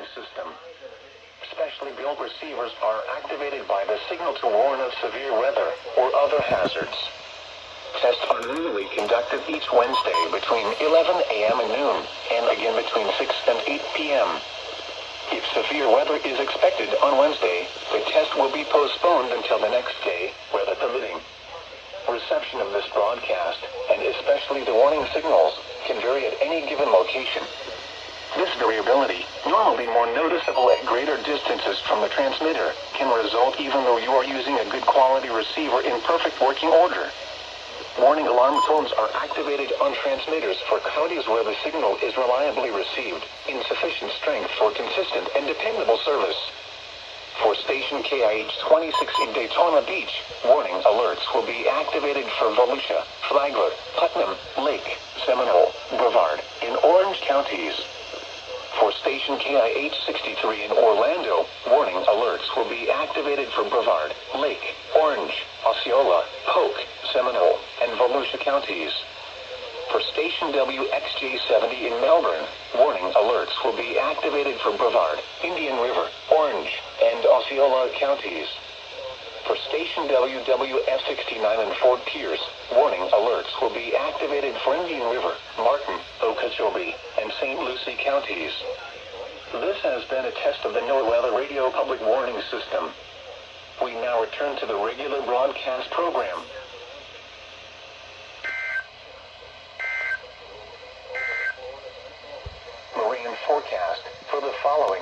warning system. Specially built receivers are activated by the signal to warn of severe weather or other hazards. Tests are normally conducted each Wednesday between 11 a.m. and noon, and again between 6 and 8 p.m. If severe weather is expected on Wednesday, the test will be postponed until the next day, weather permitting. Reception of this broadcast, and especially the warning signals, can vary at any given location. This variability, normally more noticeable at greater distances from the transmitter, can result even though you are using a good quality receiver in perfect working order. Warning alarm tones are activated on transmitters for counties where the signal is reliably received, in sufficient strength for consistent and dependable service. For station KIH 26 in Daytona Beach, warning alerts will be activated for Volusia, Flagler, Putnam, Lake, Seminole, Brevard, in Orange counties. For station KIH 63 in Orlando, warning alerts will be activated for Brevard, Lake, Orange, Osceola, Polk, Seminole, and Volusia counties. For station WXJ70 in Melbourne, warning alerts will be activated for Brevard, Indian River, Orange, and Osceola counties. For station WWF69 in Fort Pierce, warning alerts will be activated for Indian River, Martin, Okeechobee, and St. Lucie counties. This has been a test of the NOAA Weather Radio Public Warning System. We now return to the regular broadcast program. Marine forecast for the following